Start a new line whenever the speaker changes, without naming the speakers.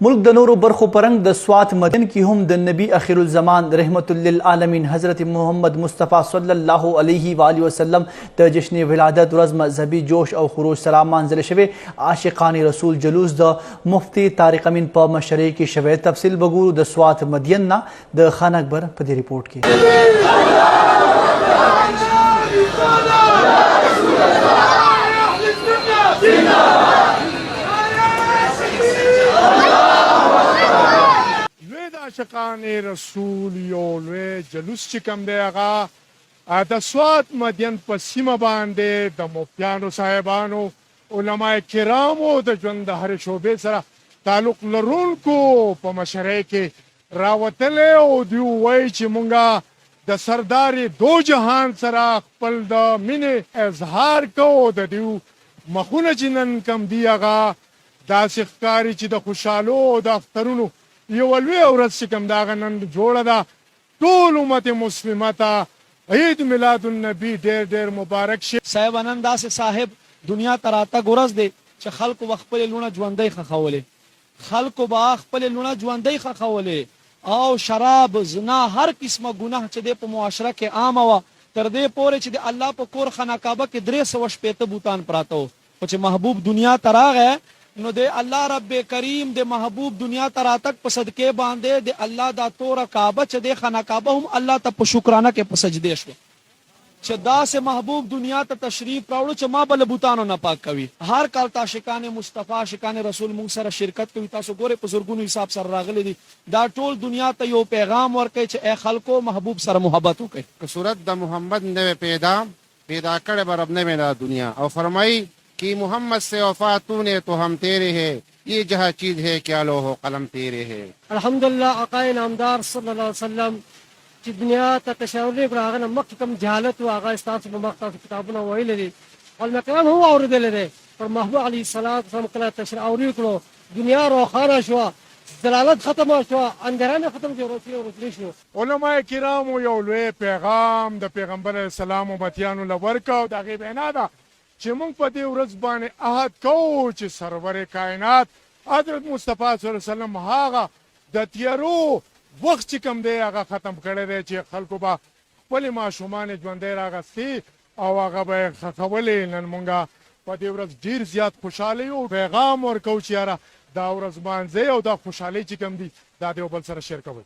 मुल्क द नूर बरखो परंग द स्वात मदन की हम द नबी आखिरुल ज़मान रहमतुल लिल आलमीन हज़रत मोहम्मद मुस्तफ़ा सल्लल्लाहु अलैहि वसल्लम द जश्न विलादत रज़ मज़हबी जोश और खरूज सलामान ज़िले शवे आशिक़ानी रसूल जलूस द मुफ्ती तारिक अमीन प मशरे की शवे तफसील बगूर द स्वात मदियन्ना द खान अकबर पदी रिपोर्ट की
आशिक़ान रसूल यो लुए जलूस چې کوم دی هغه د سوات مدین په سیمه باندې د مفتیانو صاحبانو علما کرامو د ژوند د هرې شعبې سره تعلق لرونکو په مشرۍ کې راوتلی او دوی وایي چې مونږ د سردار دو جهان سره خپل د مینې اظهار کوو د دوی مخونه چې نن کوم دي هغه داسې ښکاري چې د خوشحالو او د اخترونو یو لویه ورځ چې کوم د هغه نن جوړه ده ټول امت مسلمه ته عید میلاد النبی ډېر ډېر مبارک شي.
صاحب نن داسې صاحب دنیا ته راتګ ورځ دی چې خلکو به خپلې لوڼه ژوندۍ ښخولې خلکو به خپلې لوڼه ژوندۍ ښخولې او شراب زنا هر قسمه ګناه چې دی په معاشره کې عامه وه تر دې پورې چې د الله په کور خانه کعبه کې 360 بوتان پراته وو خو چې محبوب دنیا ته راغی نو د الله رب کریم د محبوب دنیا ته راتګ په صدقې باندې د الله دا توره کعبه چې د خانه کعبه هم الله ته په شکرانه کې په سجدې شوه چې داسې محبوب دنیا ته تشریف راوړو چې ما بل بوتانو نه پاک کوي هر کال تا عاشقان مصطفی عاشقان رسول مونږ سره شرکت کوي تاسو ګورئ په زرګونو حساب سره راغلي دي دا ټول دنیا ته یو پیغام ورکوي چې ای خلکو محبوب سره محبت وکړئ
که صورت د محمد نوې پیدا کړې به رب نے میرا دنیا اور فرمائی کہ محمد سے وفا تو نے تو ہم تیرے ہے یہ جہاں چیز ہے کیا لوح قلم تیرے ہے.
الحمدلله آقای نامدار صلی الله علیه وسلم چې دنیا ته تشاور کړ هغه نه مخکې کوم جهالت او هغه ستاسو په مخ تاسو کتابونه ویل دي علماء کرام هم اوریدل دي پر محبوب علیه الصلاۃ والسلام کله تشریح اوري کړو دنیا روښانه شو دلالت ختم شو اندرانه ختم شو روشي شو.
علما کرامو یو لوی پیغام د پیغمبر اسلام امتیانو لورکاو د هغې بنا ده چې موږ په دې ورځ باندې عهد کوو چې سرور کائنات حضرت مصطفی صلی الله علیه وسلم هغه د تیارو وخت چې کوم دی هغه ختم کړی دی چې خلکو به خپلې ماشومان ژوندی راغستي او هغه به یې ښخولې. نن موږ په دې ورځ ډېر زیات خوشحاله یو پیغام ورکوو چې یاره دا ورځ مانځئ او دا خوشحالۍ چې کوم دي دا د یو بل سره شیر کوئ.